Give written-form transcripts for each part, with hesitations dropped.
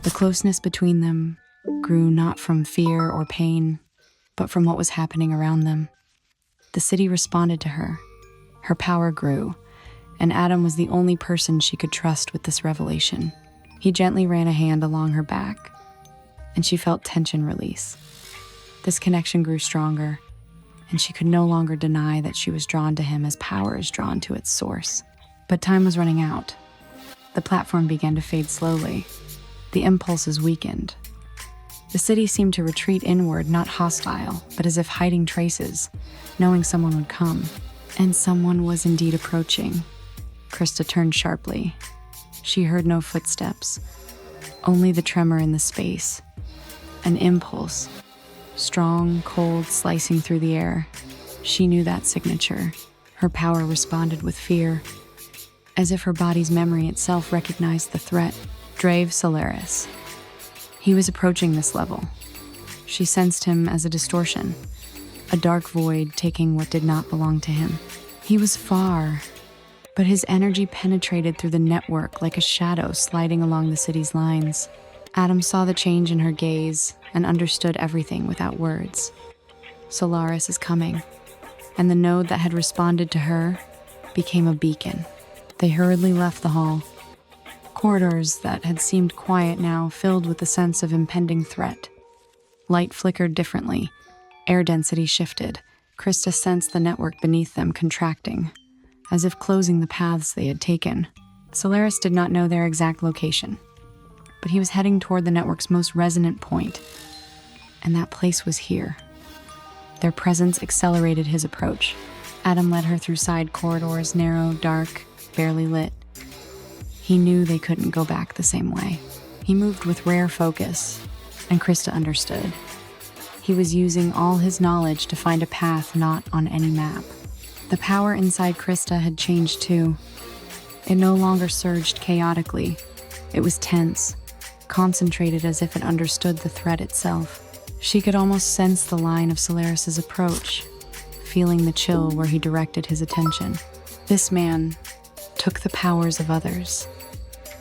The closeness between them grew not from fear or pain, but from what was happening around them. The city responded to her. Her power grew, and Adam was the only person she could trust with this revelation. He gently ran a hand along her back, and she felt tension release. This connection grew stronger, and she could no longer deny that she was drawn to him as power is drawn to its source. But time was running out. The platform began to fade slowly. The impulses weakened. The city seemed to retreat inward, not hostile, but as if hiding traces, knowing someone would come. And someone was indeed approaching. Krista turned sharply. She heard no footsteps, only the tremor in the space. An impulse, strong, cold, slicing through the air. She knew that signature. Her power responded with fear, as if her body's memory itself recognized the threat. Drave Solaris. He was approaching this level. She sensed him as a distortion, a dark void taking what did not belong to him. He was far, but his energy penetrated through the network like a shadow sliding along the city's lines. Adam saw the change in her gaze and understood everything without words. Solaris is coming, and the node that had responded to her became a beacon. They hurriedly left the hall. Corridors that had seemed quiet now filled with the sense of impending threat. Light flickered differently. Air density shifted. Krista sensed the network beneath them contracting, as if closing the paths they had taken. Solaris did not know their exact location, but he was heading toward the network's most resonant point, and that place was here. Their presence accelerated his approach. Adam led her through side corridors, narrow, dark, barely lit. He knew they couldn't go back the same way. He moved with rare focus, and Krista understood. He was using all his knowledge to find a path not on any map. The power inside Krista had changed too. It no longer surged chaotically. It was tense, concentrated as if it understood the threat itself. She could almost sense the line of Solaris's approach, feeling the chill where he directed his attention. This man took the powers of others,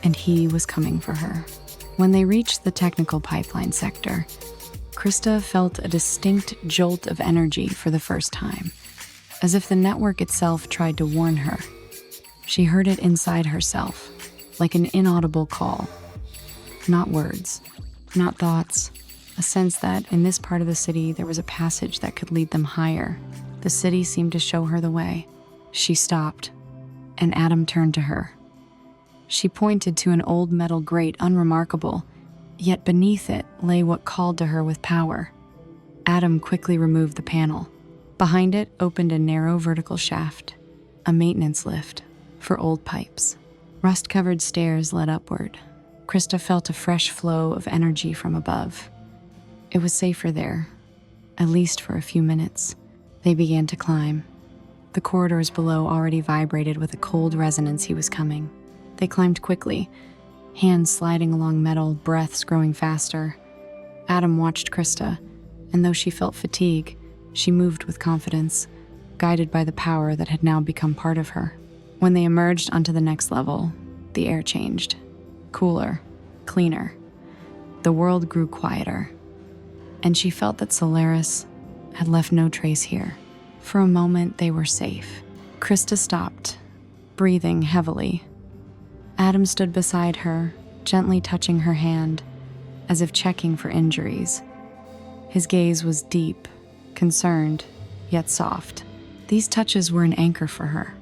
and he was coming for her. When they reached the technical pipeline sector, Krista felt a distinct jolt of energy for the first time, as if the network itself tried to warn her. She heard it inside herself, like an inaudible call. Not words, not thoughts, a sense that in this part of the city there was a passage that could lead them higher. The city seemed to show her the way. She stopped, and Adam turned to her. She pointed to an old metal grate, unremarkable, yet beneath it lay what called to her with power. Adam quickly removed the panel. Behind it opened a narrow vertical shaft, a maintenance lift for old pipes. Rust-covered stairs led upward. Krista felt a fresh flow of energy from above. It was safer there, at least for a few minutes. They began to climb. The corridors below already vibrated with a cold resonance. He was coming. They climbed quickly, hands sliding along metal, breaths growing faster. Adam watched Krista, and though she felt fatigue, she moved with confidence, guided by the power that had now become part of her. When they emerged onto the next level, the air changed. Cooler, cleaner. The world grew quieter, and she felt that Solaris had left no trace here. For a moment, they were safe. Krista stopped, breathing heavily. Adam stood beside her, gently touching her hand, as if checking for injuries. His gaze was deep, concerned, yet soft. These touches were an anchor for her,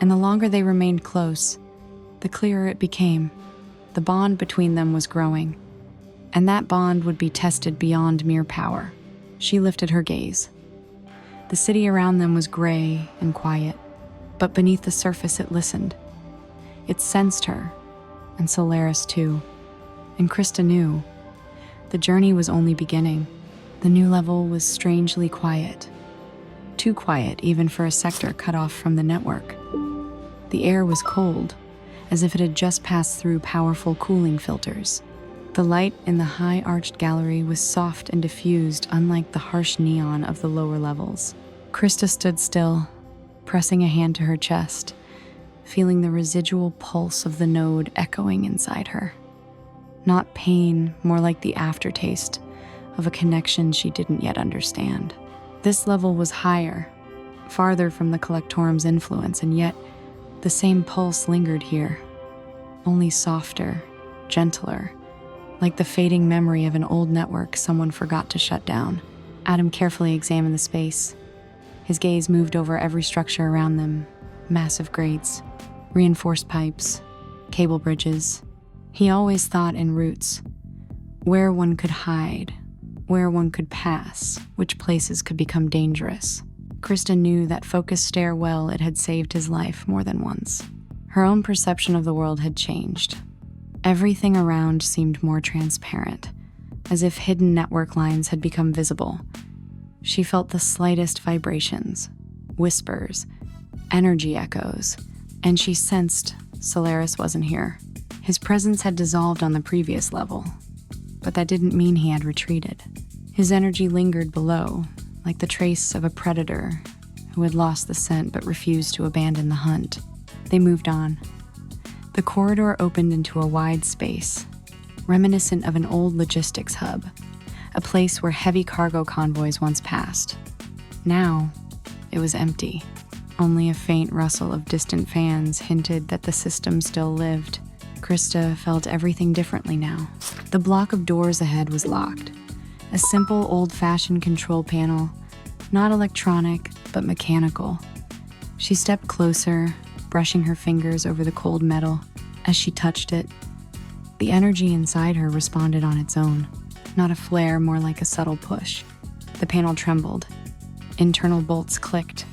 and the longer they remained close, the clearer it became. The bond between them was growing, and that bond would be tested beyond mere power. She lifted her gaze. The city around them was gray and quiet, but beneath the surface it listened. It sensed her, and Solaris too. And Krista knew. The journey was only beginning. The new level was strangely quiet. Too quiet even for a sector cut off from the network. The air was cold, as if it had just passed through powerful cooling filters. The light in the high-arched gallery was soft and diffused, unlike the harsh neon of the lower levels. Krista stood still, pressing a hand to her chest, feeling the residual pulse of the node echoing inside her. Not pain, more like the aftertaste of a connection she didn't yet understand. This level was higher, farther from the Collectorum's influence, and yet the same pulse lingered here, only softer, gentler, like the fading memory of an old network someone forgot to shut down. Adam carefully examined the space. His gaze moved over every structure around them, massive grates, reinforced pipes, cable bridges. He always thought in routes, where one could hide, where one could pass, which places could become dangerous. Krista knew that focused stairwell it had saved his life more than once. Her own perception of the world had changed. Everything around seemed more transparent, as if hidden network lines had become visible. She felt the slightest vibrations, whispers, energy echoes, and she sensed Solaris wasn't here. His presence had dissolved on the previous level, but that didn't mean he had retreated. His energy lingered below, like the trace of a predator who had lost the scent but refused to abandon the hunt. They moved on. The corridor opened into a wide space, reminiscent of an old logistics hub, a place where heavy cargo convoys once passed. Now, it was empty. Only a faint rustle of distant fans hinted that the system still lived. Krista felt everything differently now. The block of doors ahead was locked. A simple, old-fashioned control panel, not electronic, but mechanical. She stepped closer, brushing her fingers over the cold metal. As she touched it, the energy inside her responded on its own. Not a flare, more like a subtle push. The panel trembled. Internal bolts clicked,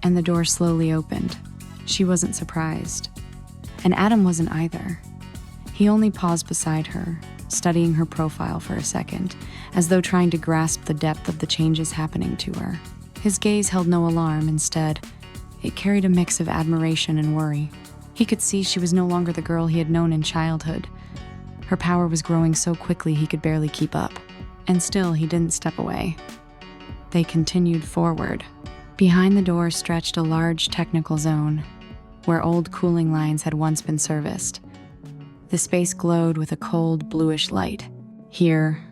and the door slowly opened. She wasn't surprised. And Adam wasn't either. He only paused beside her, studying her profile for a second, as though trying to grasp the depth of the changes happening to her. His gaze held no alarm. Instead, it carried a mix of admiration and worry. He could see she was no longer the girl he had known in childhood. Her power was growing so quickly he could barely keep up. And still, he didn't step away. They continued forward. Behind the door stretched a large technical zone, where old cooling lines had once been serviced. The space glowed with a cold, bluish light. Here,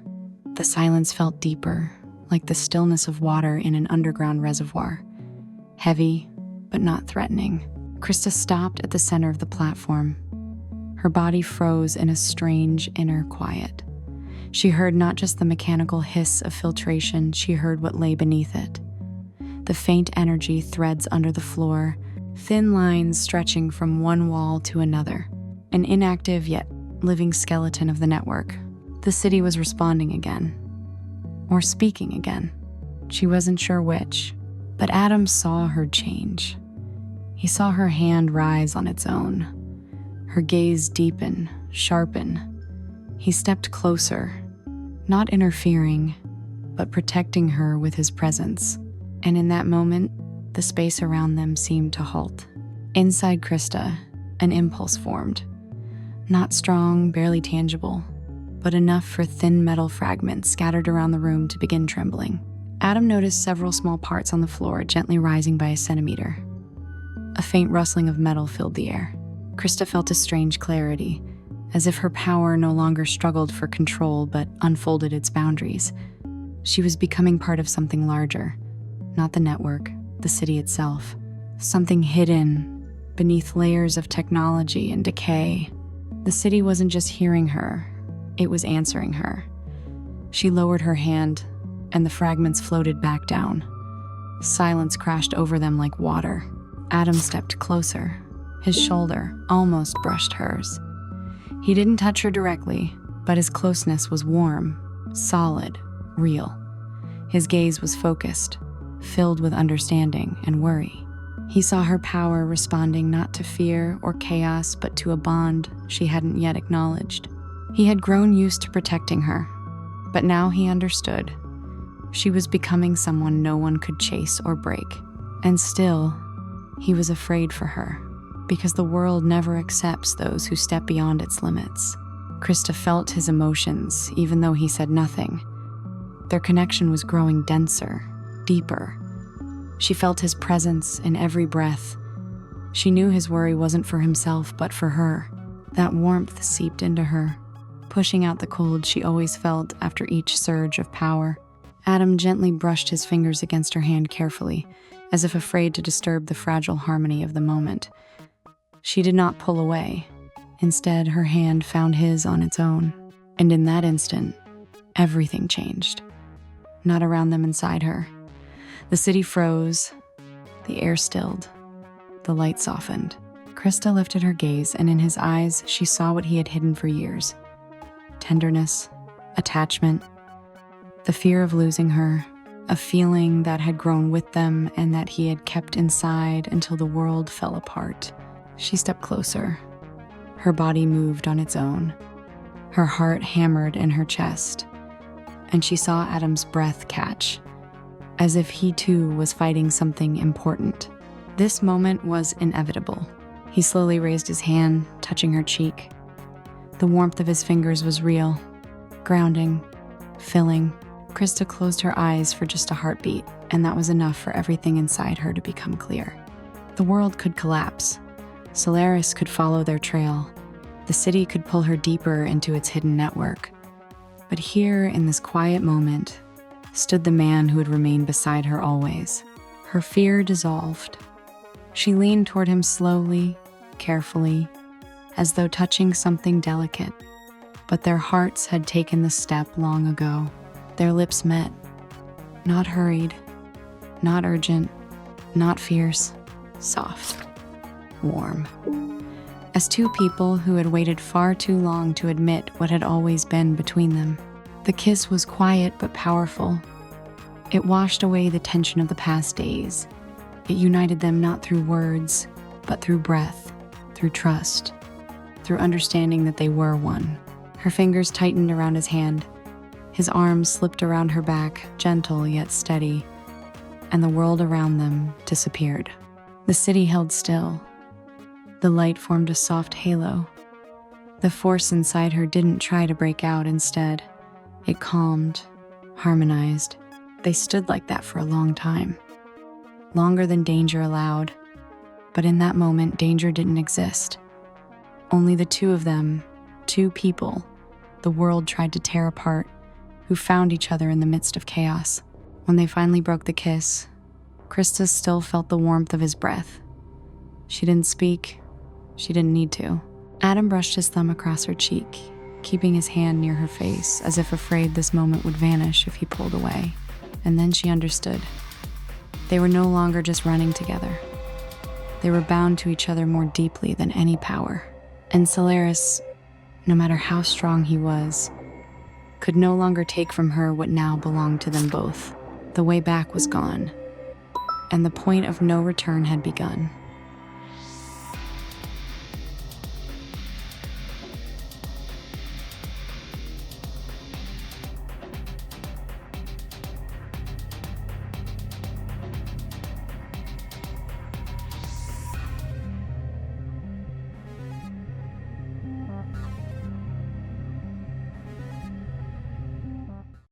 the silence felt deeper, like the stillness of water in an underground reservoir. Heavy, but not threatening. Krista stopped at the center of the platform. Her body froze in a strange inner quiet. She heard not just the mechanical hiss of filtration, she heard what lay beneath it. The faint energy threads under the floor, thin lines stretching from one wall to another. An inactive yet living skeleton of the network. The city was responding again. Or speaking again. She wasn't sure which, but Adam saw her change. He saw her hand rise on its own. Her gaze deepen, sharpen. He stepped closer, not interfering, but protecting her with his presence. And in that moment, the space around them seemed to halt. Inside Krista, an impulse formed. Not strong, barely tangible, but enough for thin metal fragments scattered around the room to begin trembling. Adam noticed several small parts on the floor gently rising by a centimeter. A faint rustling of metal filled the air. Krista felt a strange clarity, as if her power no longer struggled for control but unfolded its boundaries. She was becoming part of something larger, not the network, the city itself. Something hidden beneath layers of technology and decay. The city wasn't just hearing her, it was answering her. She lowered her hand, and the fragments floated back down. Silence crashed over them like water. Adam stepped closer. His shoulder almost brushed hers. He didn't touch her directly, but his closeness was warm, solid, real. His gaze was focused, filled with understanding and worry. He saw her power responding not to fear or chaos, but to a bond she hadn't yet acknowledged. He had grown used to protecting her, but now he understood. She was becoming someone no one could chase or break. And still, he was afraid for her, because the world never accepts those who step beyond its limits. Krista felt his emotions, even though he said nothing. Their connection was growing denser, deeper. She felt his presence in every breath. She knew his worry wasn't for himself, but for her. That warmth seeped into her, pushing out the cold she always felt after each surge of power. Adam gently brushed his fingers against her hand carefully, as if afraid to disturb the fragile harmony of the moment. She did not pull away. Instead, her hand found his on its own. And in that instant, everything changed. Not around them, inside her. The city froze, the air stilled, the light softened. Krista lifted her gaze, and in his eyes, she saw what he had hidden for years. Tenderness, attachment, the fear of losing her, a feeling that had grown with them and that he had kept inside until the world fell apart. She stepped closer. Her body moved on its own. Her heart hammered in her chest, and she saw Adam's breath catch, as if he too was fighting something important. This moment was inevitable. He slowly raised his hand, touching her cheek. The warmth of his fingers was real, grounding, filling. Krista closed her eyes for just a heartbeat, and that was enough for everything inside her to become clear. The world could collapse. Solaris could follow their trail. The city could pull her deeper into its hidden network. But here, in this quiet moment, stood the man who had remained beside her always. Her fear dissolved. She leaned toward him slowly, carefully, as though touching something delicate. But their hearts had taken the step long ago. Their lips met. Not hurried, not urgent, not fierce, soft, warm. As two people who had waited far too long to admit what had always been between them. The kiss was quiet but powerful. It washed away the tension of the past days. It united them not through words, but through breath, through trust, through understanding that they were one. Her fingers tightened around his hand. His arms slipped around her back, gentle yet steady, and the world around them disappeared. The city held still. The light formed a soft halo. The force inside her didn't try to break out. Instead, it calmed, harmonized. They stood like that for a long time. Longer than danger allowed. But in that moment, danger didn't exist. Only the two of them, two people, the world tried to tear apart, who found each other in the midst of chaos. When they finally broke the kiss, Krista still felt the warmth of his breath. She didn't speak. She didn't need to. Adam brushed his thumb across her cheek, keeping his hand near her face, as if afraid this moment would vanish if he pulled away. And then she understood. They were no longer just running together. They were bound to each other more deeply than any power. And Solaris, no matter how strong he was, could no longer take from her what now belonged to them both. The way back was gone, and the point of no return had begun.